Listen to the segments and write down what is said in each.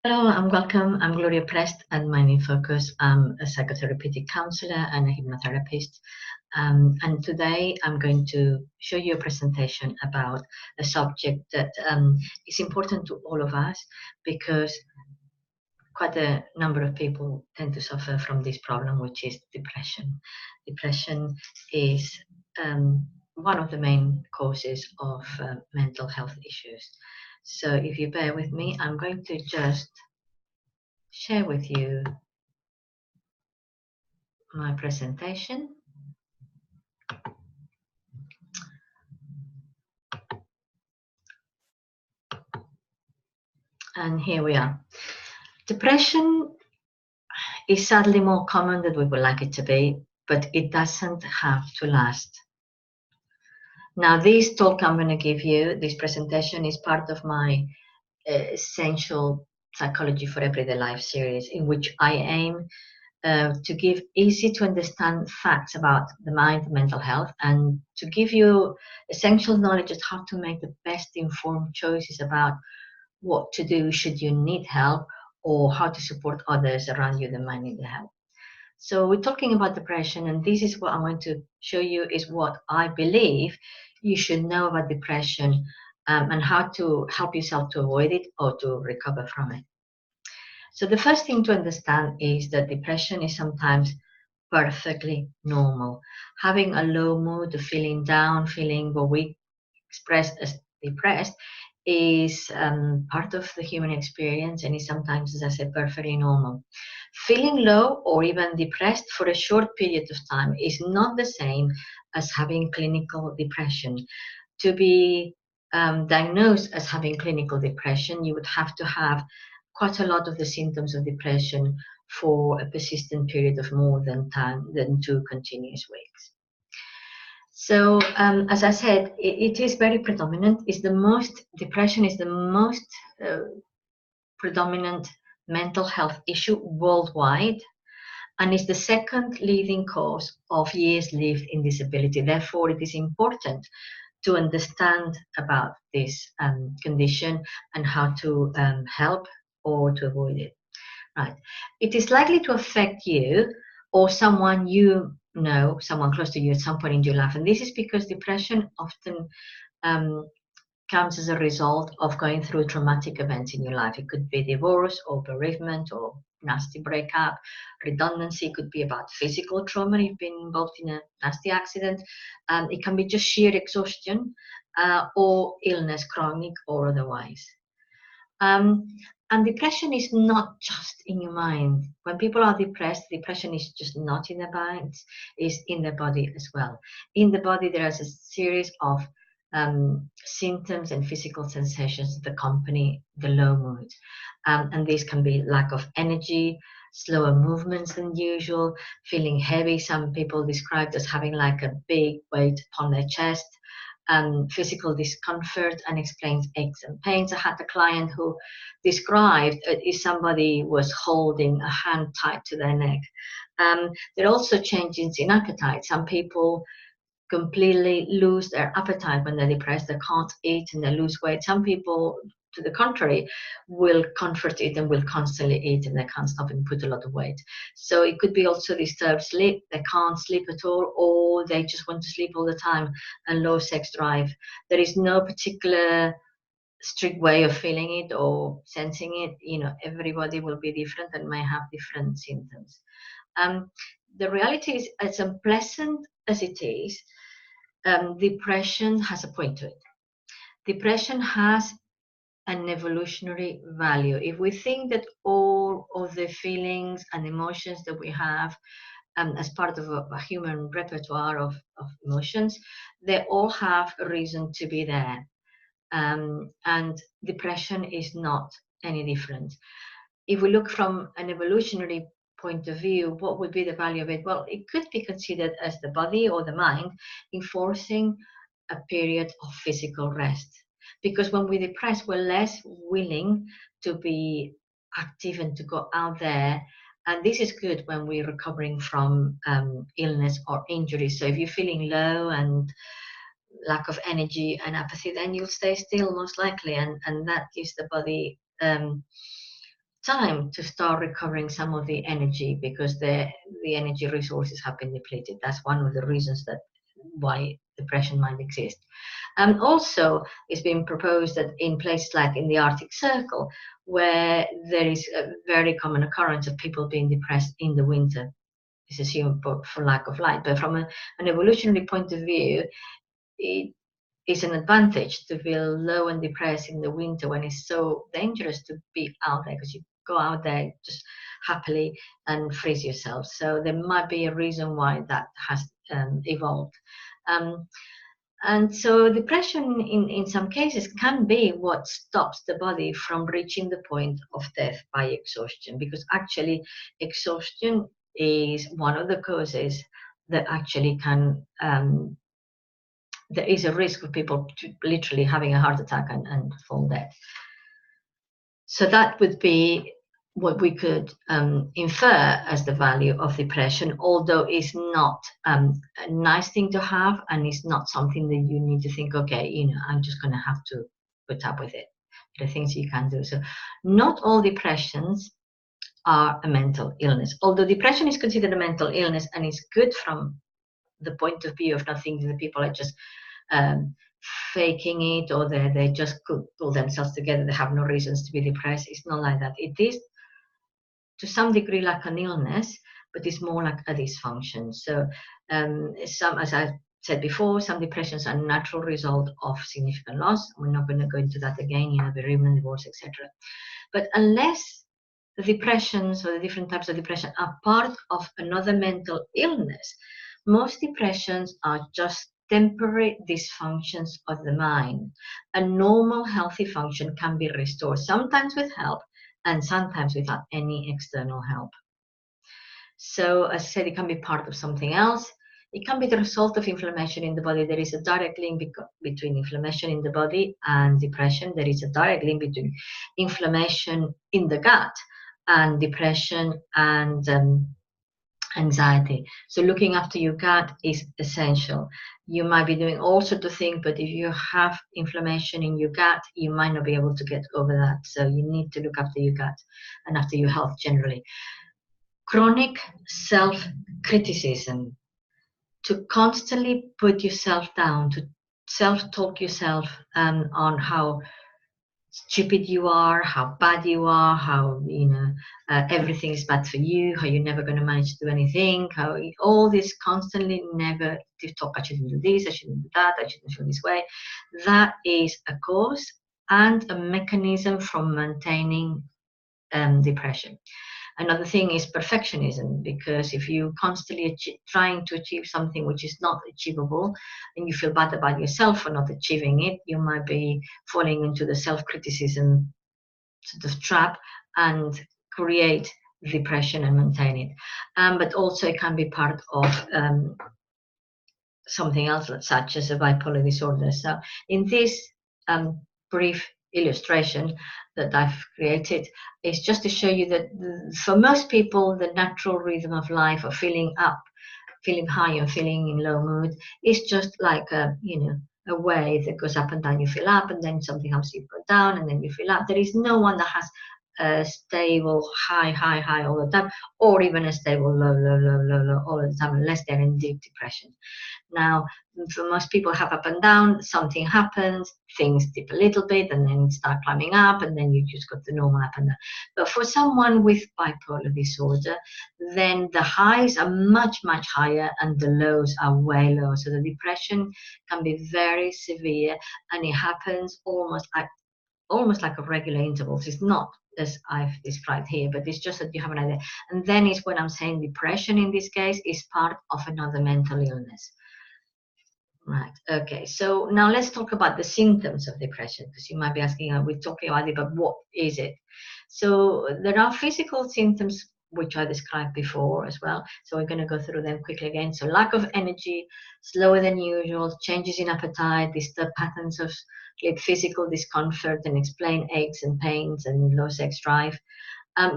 Hello and welcome. I'm Gloria Prest and my main focus. I'm a psychotherapeutic counselor and a hypnotherapist. And today I'm going to show you a presentation about a subject that is important to all of us because quite a number of people tend to suffer from this problem, which is depression. Depression is one of the main causes of mental health issues. So if you bear with me, I'm going to just share with you my presentation. And here we are. Depression is sadly more common than we would like it to be, but it doesn't have to last. Now, this talk I'm going to give you, this presentation is part of my Essential Psychology for Everyday Life series, in which I aim to give easy to understand facts about the mind and mental health, and to give you essential knowledge of how to make the best informed choices about what to do should you need help, or how to support others around you that might need the help. So we're talking about depression, and this is what I want to show you is what I believe you should know about depression, and how to help yourself to avoid it or to recover from it. So the first thing to understand is that depression is sometimes perfectly normal. Having a low mood, feeling down, feeling what we express as depressed is part of the human experience, and is sometimes, as I said, perfectly normal. Feeling low or even depressed for a short period of time is not the same as having clinical depression. To be diagnosed as having clinical depression, you would have to have quite a lot of the symptoms of depression for a persistent period of more than 2 continuous weeks. So, as I said, it is very predominant. Depression is the most predominant mental health issue worldwide, and is the second leading cause of years lived in disability. Therefore, it is important to understand about this condition and how to help or to avoid it. Right. It is likely to affect you or someone you know, someone close to you at some point in your life. And this is because depression often um, comes as a result of going through traumatic events in your life. It could be divorce or bereavement or nasty breakup. Redundancy could be about physical trauma. You've been involved in a nasty accident. It can be just sheer exhaustion or illness, chronic or otherwise. Um, and depression is not just in your mind. When people are depressed, depression is just not in their minds, it's in their body as well. In the body, there is a series of symptoms and physical sensations that accompany the low mood. And these can be lack of energy, slower movements than usual, feeling heavy. Some people described as having like a big weight upon their chest, physical discomfort, and explains aches and pains. I had a client who described if somebody was holding a hand tight to their neck. There are also changes in appetite. Some people completely lose their appetite when they're depressed. They can't eat and they lose weight. Some people, to the contrary, will comfort it and will constantly eat and they can't stop and put a lot of weight. So it could be also disturbed sleep. They can't sleep at all, or they just want to sleep all the time, and low sex drive. There is no particular strict way of feeling it or sensing it. Everybody will be different and may have different symptoms. Um, the reality is, as unpleasant as it is, depression has a point to it. Depression has an evolutionary value. If we think that all of the feelings and emotions that we have as part of a human repertoire of emotions, they all have a reason to be there. And depression is not any different. If we look from an evolutionary point of view, what would be the value of it? Well, it could be considered as the body or the mind enforcing a period of physical rest. Because when we're depressed, we're less willing to be active and to go out there. And this is good when we're recovering from illness or injury. So if you're feeling low and lack of energy and apathy, then you'll stay still most likely, and that gives the body time to start recovering some of the energy, because the energy resources have been depleted. That's one of the reasons that why depression might exist. Also, it's been proposed that in places like in the Arctic Circle, where there is a very common occurrence of people being depressed in the winter, is assumed for lack of light. But from an evolutionary point of view, it is an advantage to feel low and depressed in the winter when it's so dangerous to be out there, because you go out there just happily and freeze yourself. So there might be a reason why that has evolved. And so depression in some cases can be what stops the body from reaching the point of death by exhaustion, because actually exhaustion is one of the causes that actually can there is a risk of people literally having a heart attack and fall dead. So that would be what we could infer as the value of depression, although it's not a nice thing to have, and it's not something that you need to think, okay, you know, I'm just going to have to put up with it. The things you can do. So not all depressions are a mental illness, although depression is considered a mental illness and is good from the point of view of not thinking that people are just faking it, or they just could pull themselves together, they have no reasons to be depressed. It's not like that. It is to some degree like an illness, but it's more like a dysfunction. So some, as I said before, some depressions are a natural result of significant loss. We're not going to go into that again, you know, bereavement, divorce, etc. But unless the depressions or the different types of depression are part of another mental illness, most depressions are just temporary dysfunctions of the mind. A normal healthy function can be restored, sometimes with help and sometimes without any external help. So as I said, it can be part of something else. It can be the result of inflammation in the body. There is a direct link between inflammation in the body and depression. There is a direct link between inflammation in the gut and depression and anxiety. So looking after your gut is essential. You might be doing all sorts of things, but if you have inflammation in your gut, you might not be able to get over that. So you need to look after your gut and after your health generally. Chronic self-criticism, to constantly put yourself down, to self-talk yourself on how stupid you are, how bad you are, how everything is bad for you, how you're never going to manage to do anything, how all this constantly negative talk, I shouldn't do this, I shouldn't do that, I shouldn't feel this way, that is a cause and a mechanism for maintaining depression. Another thing is perfectionism, because if you constantly trying to achieve something which is not achievable and you feel bad about yourself for not achieving it, you might be falling into the self-criticism sort of trap and create depression and maintain it. But also it can be part of something else, such as a bipolar disorder. So in this brief illustration that I've created is just to show you that for most people, the natural rhythm of life of feeling up, feeling high and feeling in low mood is just like a wave that goes up and down. You feel up and then something happens, you go down and then you feel up. There is no one that has a stable high all the time, or even a stable low all the time, unless they're in deep depression. Now, for most people have up and down, something happens, things dip a little bit and then start climbing up, and then you just got the normal up and down. But for someone with bipolar disorder, then the highs are much higher and the lows are way low. So the depression can be very severe, and it happens almost like a regular intervals. It's not as I've described here, but it's just that you have an idea. And then it's when I'm saying depression in this case is part of another mental illness. Right. Okay. So now let's talk about the symptoms of depression, because you might be asking, we're talking about it, but what is it? So there are physical symptoms which I described before as well. So we're going to go through them quickly again. So lack of energy, slower than usual, changes in appetite, disturbed patterns of sleep, physical discomfort, and explain aches and pains and low sex drive.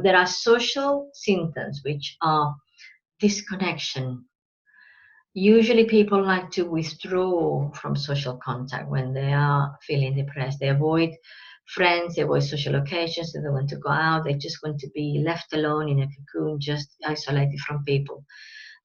There are social symptoms which are disconnection. Usually people like to withdraw from social contact when they are feeling depressed. They avoid friends, they avoid social occasions, they don't want to go out, they just want to be left alone in a cocoon, just isolated from people.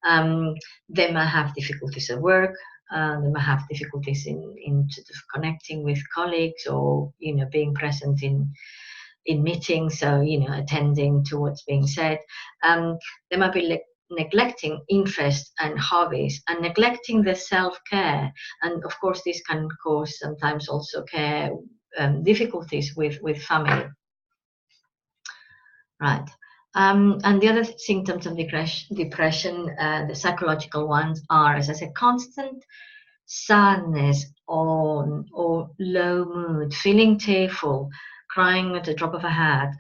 They might have difficulties at work, they might have difficulties in sort of connecting with colleagues, or being present in meetings, so attending to what's being said. They might be neglecting interests and hobbies, and neglecting the self-care, and of course this can cause sometimes also care difficulties with family, right? And the other symptoms of depression, the psychological ones, are, as I said, constant sadness or low mood, feeling tearful, crying at the drop of a hat,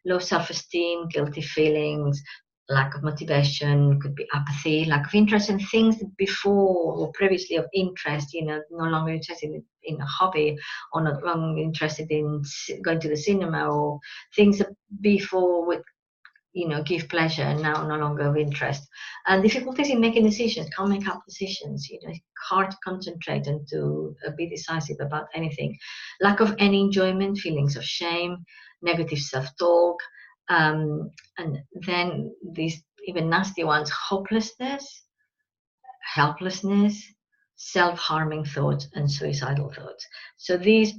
low self-esteem, guilty feelings, lack of motivation, could be apathy, lack of interest in things that before or previously of interest, no longer interested in a hobby, or not longer interested in going to the cinema, or things that before would give pleasure, and now no longer of interest. And difficulties in making decisions, can't make up decisions, hard to concentrate and to be decisive about anything. Lack of any enjoyment, feelings of shame, negative self-talk, and then these even nasty ones: hopelessness, helplessness, self-harming thoughts, and suicidal thoughts. So these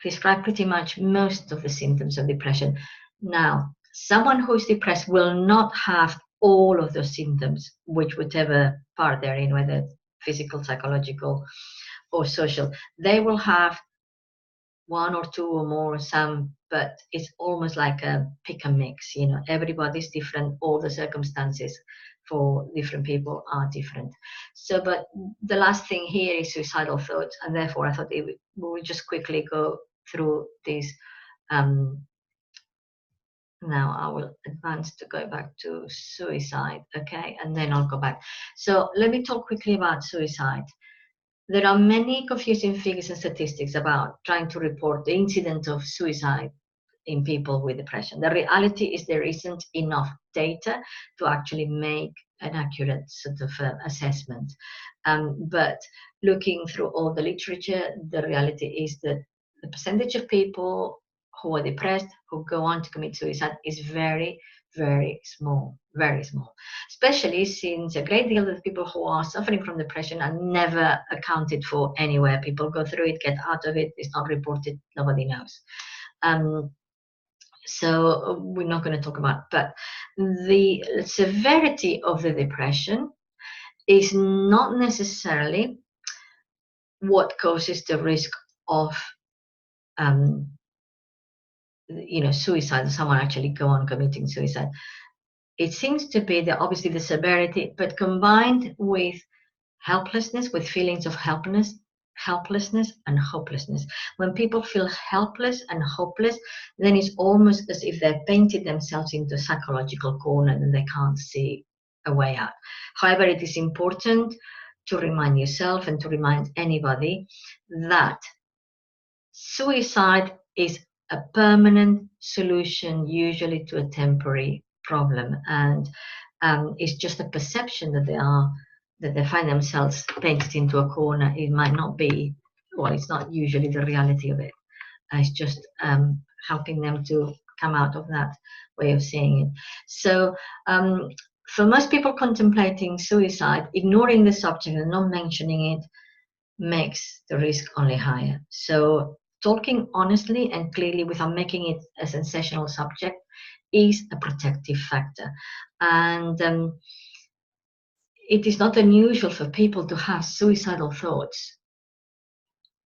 describe pretty much most of the symptoms of depression. Now, someone who is depressed will not have all of those symptoms, whichever part they're in, whether physical, psychological, or social. They will have one or two or more, some, but it's almost like a pick and mix. Everybody's different, all the circumstances for different people are different. So, but the last thing here is suicidal thoughts, and therefore I thought we will just quickly go through these. Now I will advance to go back to suicide, okay, and then I'll go back. So let me talk quickly about suicide. There are many confusing figures and statistics about trying to report the incidence of suicide in people with depression. The reality is there isn't enough data to actually make an accurate sort of assessment. But looking through all the literature, the reality is that the percentage of people who are depressed, who go on to commit suicide, is very, very small, especially since a great deal of people who are suffering from depression are never accounted for anywhere. People go through it, get out of it, it's not reported, nobody knows. So we're not going to talk about, but the severity of the depression is not necessarily what causes the risk of suicide, someone actually go on committing suicide. It seems to be obviously the severity, but combined with helplessness, with feelings of helplessness and hopelessness. When people feel helpless and hopeless, then it's almost as if they've painted themselves into a psychological corner and they can't see a way out. However, it is important to remind yourself and to remind anybody that suicide is a permanent solution, usually to a temporary problem, and it's just a perception that they find themselves painted into a corner. It might not be, well, it's not usually the reality of it. It's just helping them to come out of that way of seeing it. So for most people contemplating suicide, ignoring the subject and not mentioning it makes the risk only higher. So talking honestly and clearly without making it a sensational subject is a protective factor. And it is not unusual for people to have suicidal thoughts,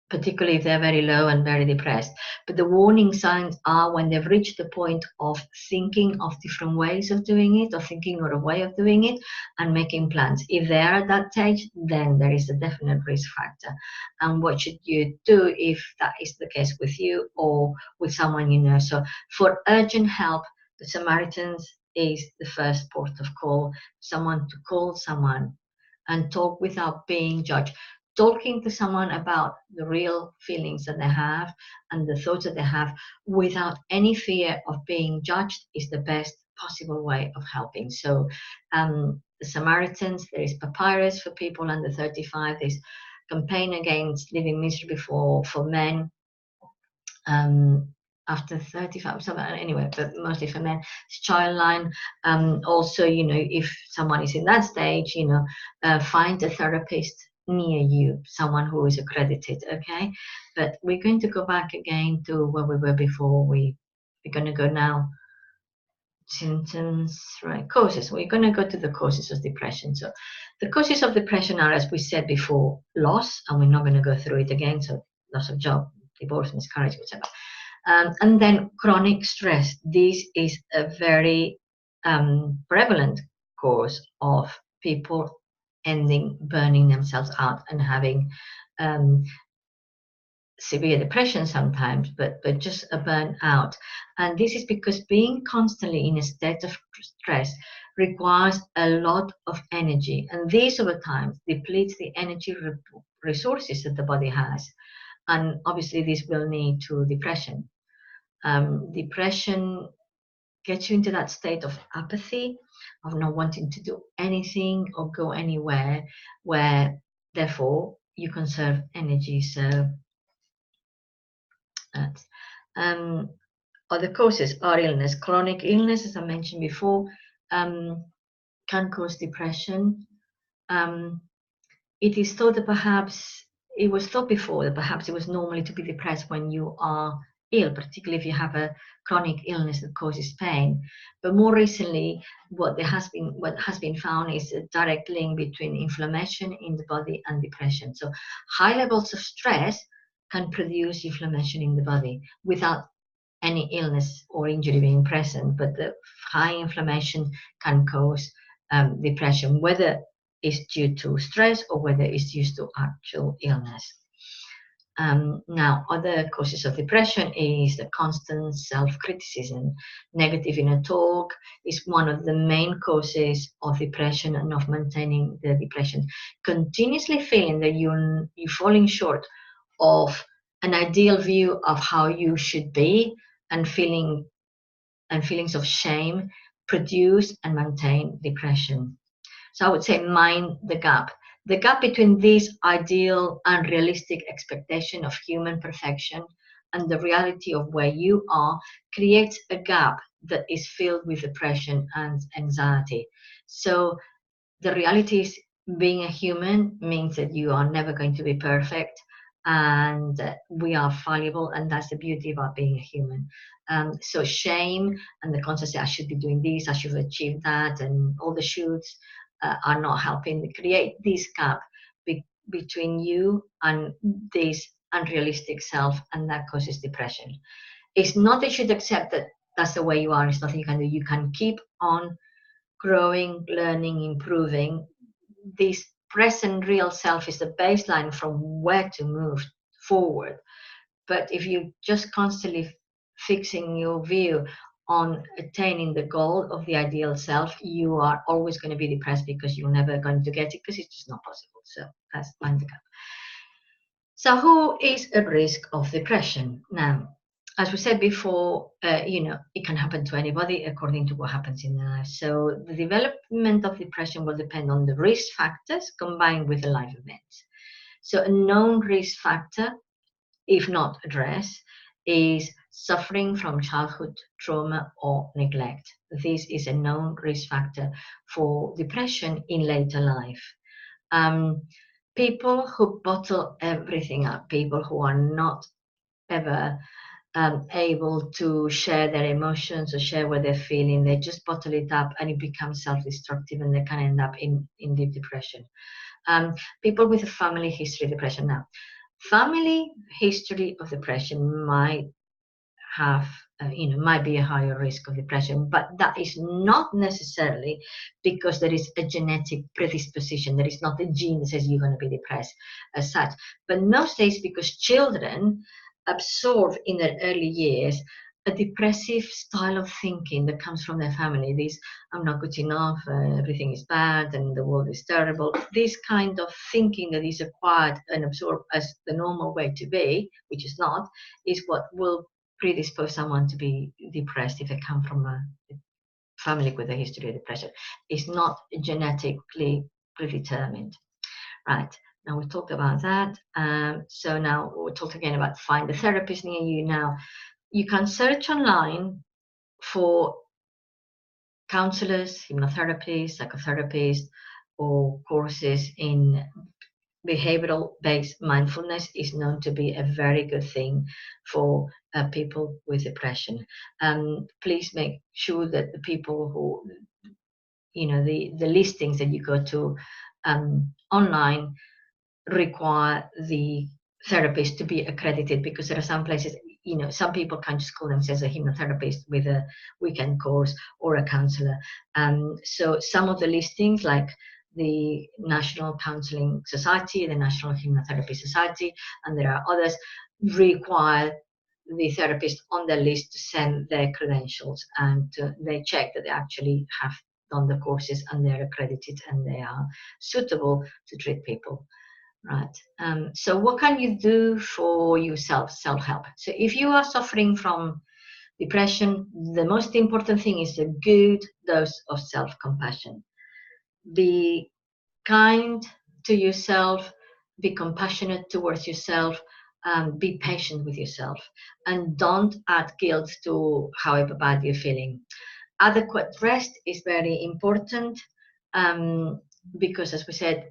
particularly if they're very low and very depressed. But the warning signs are when they've reached the point of thinking of different ways of doing it, or thinking of a way of doing it, and making plans. If they are at that stage, then there is a definite risk factor. And what should you do if that is the case with you or with someone you know? So for urgent help, the Samaritans is the first port of call, someone to call someone and talk without being judged. Talking to someone about the real feelings that they have and the thoughts that they have without any fear of being judged is the best possible way of helping. So the Samaritans, there is Papyrus for people under 35, there's Campaign Against Living Miserably for men. after 35, something anyway, but mostly for men, it's child line. Also, you know, if someone is in that stage, you know, find a therapist near you, someone who is accredited. Okay, but we're going to go back again to where we were before. We're going to go now. Symptoms, right? Causes. We're going to go to the causes of depression. So the causes of depression are, as we said before, loss, and we're not going to go through it again. So loss of job, divorce, miscarriage, whichever. And then chronic stress. This is a very prevalent cause of people ending burning themselves out and having severe depression sometimes, but just a burnout. And this is because being constantly in a state of stress requires a lot of energy, and this over time depletes the energy resources that the body has, and obviously this will lead to depression. Depression gets you into that state of apathy, of not wanting to do anything or go anywhere, where therefore you conserve energy. So that's other causes are illness. Chronic illness, as I mentioned before, can cause depression. It is thought that perhaps it was thought before that perhaps it was normally to be depressed when you are ill, particularly if you have a chronic illness that causes pain. But more recently, what has been found is a direct link between inflammation in the body and depression. So high levels of stress can produce inflammation in the body without any illness or injury being present, but the high inflammation can cause depression, whether it's due to stress or whether it's due to actual illness. Now, other causes of depression is the constant self-criticism. Negative inner talk is one of the main causes of depression and of maintaining the depression. Continuously feeling that you're falling short of an ideal view of how you should be, and feelings of shame produce and maintain depression. So I would say mind the gap. The gap between this ideal and realistic expectation of human perfection and the reality of where you are creates a gap that is filled with depression and anxiety. So the reality is, being a human means that you are never going to be perfect, and we are fallible, and that's the beauty about being a human. So shame and the concept that I should be doing this, I should achieve that, and all the shoulds are not helping to create this gap between you and this unrealistic self, and that causes depression. It's not that you should accept that that's the way you are. It's nothing you can do. You can keep on growing, learning, improving. This present real self is the baseline from where to move forward. But if you just constantly fixing your view on attaining the goal of the ideal self, you are always going to be depressed because you're never going to get it, because it's just not possible. So that's mind the gap. So who is at risk of depression? Now, as we said before, it can happen to anybody according to what happens in their life. So the development of depression will depend on the risk factors combined with the life events. So a known risk factor, if not addressed, is suffering from childhood trauma or neglect. This is a known risk factor for depression in later life. People who bottle everything up, people who are not ever able to share their emotions or share what they're feeling, they just bottle it up and it becomes self-destructive, and they can end up in deep depression. People with a family history of depression. Now, family history of depression might have might be a higher risk of depression, but that is not necessarily because there is a genetic predisposition. There is not a gene that says you're going to be depressed as such, but mostly it's because children absorb in their early years a depressive style of thinking that comes from their family. This, I'm not good enough, everything is bad and the world is terrible. This kind of thinking that is acquired and absorbed as the normal way to be, which is not, is what will predispose someone to be depressed if they come from a family with a history of depression. It's not genetically predetermined. Right. Now we talked about that. So now we'll talk again about find a therapist near you. Now you can search online for counselors, hypnotherapists, psychotherapists, or courses in behavioral based mindfulness is known to be a very good thing for people with depression. Please make sure that the people who, the listings that you go to online require the therapist to be accredited, because there are some places, some people can just call themselves a hypnotherapist with a weekend course or a counselor. So some of the listings, like the National Counseling Society, the National Hypnotherapy Society, and there are others, require the therapist on their list to send their credentials, and they check that they actually have done the courses and they're accredited and they are suitable to treat people. Right. So what can you do for yourself, self-help? So if you are suffering from depression, the most important thing is a good dose of self-compassion. Be kind to yourself, be compassionate towards yourself, be patient with yourself, and don't add guilt to however bad you're feeling. Adequate rest is very important, because, as we said,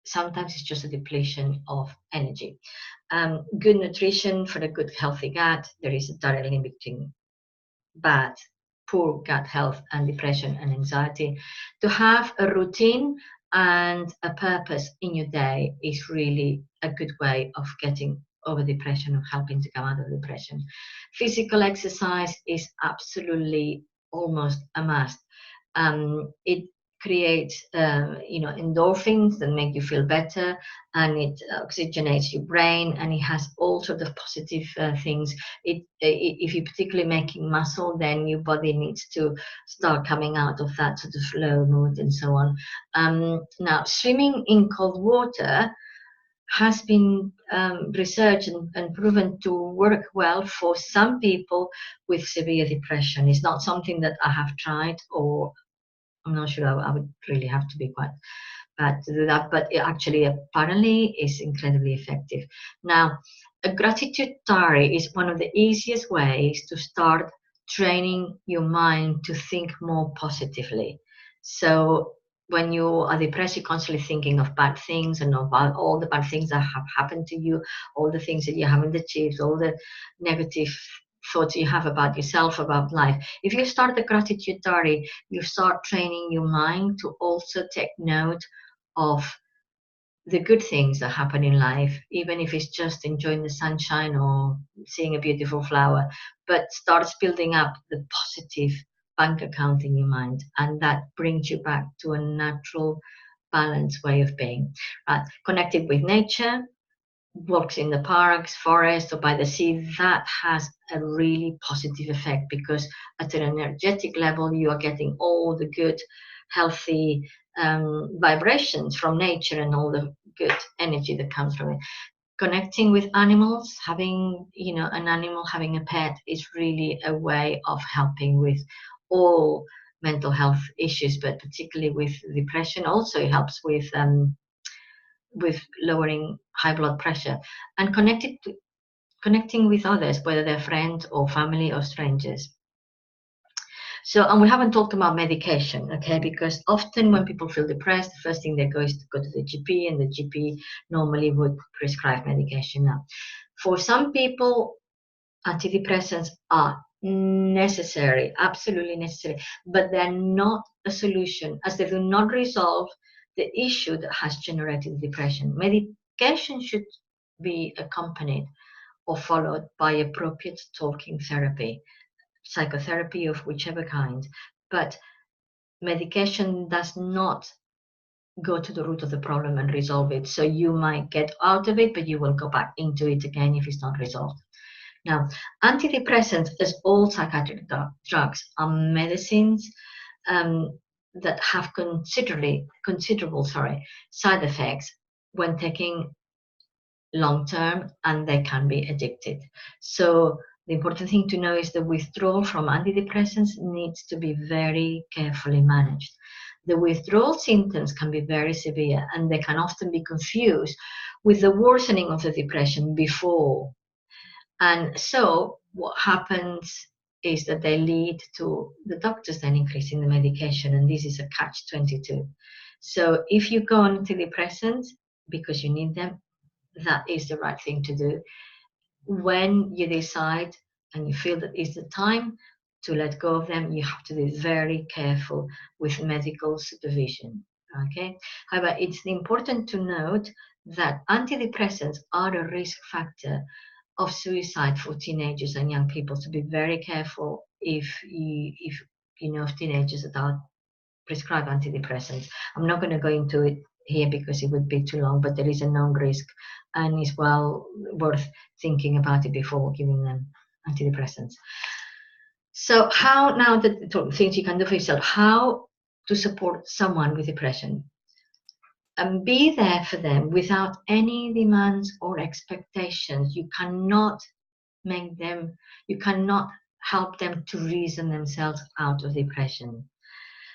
sometimes it's just a depletion of energy. Good nutrition for a good, healthy gut. There is a direct link between bad, poor gut health and depression and anxiety. To have a routine and a purpose in your day is really a good way of getting over depression or helping to come out of depression. Physical exercise is absolutely almost a must. It creates endorphins that make you feel better, and it oxygenates your brain, and it has all sorts of positive things. If you're particularly making muscle, then your body needs to start coming out of that sort of low mood and so on. Now, swimming in cold water has been researched and proven to work well for some people with severe depression. It's not something that I have tried, or I'm not sure. I would really have to be quite bad to do that, but it actually apparently is incredibly effective. Now, a gratitude diary is one of the easiest ways to start training your mind to think more positively. So when you are depressed, you're constantly thinking of bad things and about all the bad things that have happened to you, all the things that you haven't achieved, all the negative thoughts you have about yourself, about life. If you start the gratitude diary, you start training your mind to also take note of the good things that happen in life, even if it's just enjoying the sunshine or seeing a beautiful flower, but starts building up the positive bank account in your mind, and that brings you back to a natural, balanced way of being. Connected with nature, walks in the parks, forests, or by the sea, that has a really positive effect, because at an energetic level, you are getting all the good, healthy vibrations from nature and all the good energy that comes from it. Connecting with animals, having an animal, having a pet, is really a way of helping with all mental health issues, but particularly with depression. Also, it helps with lowering high blood pressure, and connecting with others, whether they're friends or family or strangers. So, and we haven't talked about medication, okay? Because often when people feel depressed, the first thing they go is to go to the GP, and the GP normally would prescribe medication. Now, for some people, antidepressants are necessary, absolutely necessary, but they're not a solution, as they do not resolve the issue that has generated depression. Medication should be accompanied or followed by appropriate talking therapy, psychotherapy of whichever kind. But medication does not go to the root of the problem and resolve it. So you might get out of it, but you will go back into it again if it's not resolved. Now, antidepressants, as all psychiatric drugs, are medicines that have considerable side effects when taken long term, and they can be addictive. So the important thing to know is the withdrawal from antidepressants needs to be very carefully managed. the withdrawal symptoms can be very severe, and they can often be confused with the worsening of the depression before. And so what happens is that they lead to the doctors then increasing the medication, and this is a catch-22. So if you go on antidepressants because you need them, that is the right thing to do. When you decide and you feel that it's the time to let go of them, you have to be very careful with medical supervision. Okay. However, it's important to note that antidepressants are a risk factor of suicide for teenagers and young people. So be very careful if you know of teenagers that are prescribed antidepressants. I'm not going to go into it here because it would be too long, but there is a known risk, and it's well worth thinking about it before giving them antidepressants. So how, now that things you can do for yourself, how to support someone with depression? And be there for them without any demands or expectations. You cannot help them to reason themselves out of depression.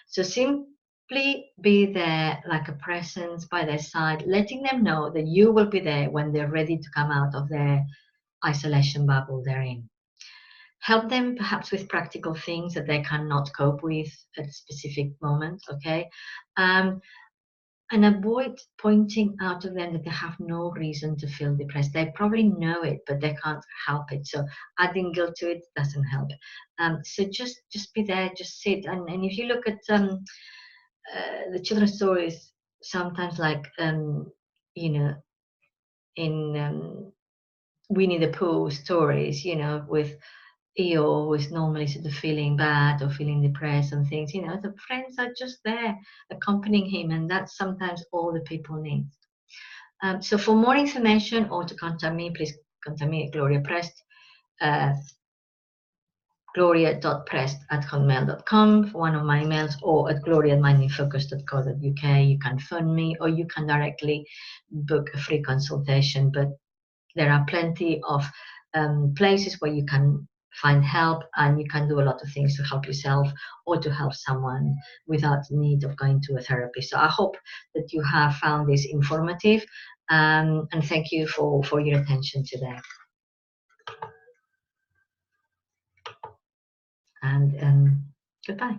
So simply be there like a presence by their side, letting them know that you will be there when they're ready to come out of their isolation bubble they're in. Help them perhaps with practical things that they cannot cope with at a specific moment, okay? And avoid pointing out to them that they have no reason to feel depressed. They probably know it, but they can't help it. So adding guilt to it doesn't help. So just be there, just sit. And if you look at the children's stories, sometimes like you know, in Winnie the Pooh stories, you know, with Eeyore, who is normally sort of feeling bad or feeling depressed and things, you know, the friends are just there accompanying him, and that's sometimes all the people need. So for more information or to contact me, please contact me at Gloria Prest, gloria.prest@hotmail.com for one of my emails, or at gloria@mindinfocus.co.uk. You can phone me, or you can directly book a free consultation, but there are plenty of places where you can find help, and you can do a lot of things to help yourself or to help someone without the need of going to a therapist. So I hope that you have found this informative, and thank you for your attention today. And goodbye.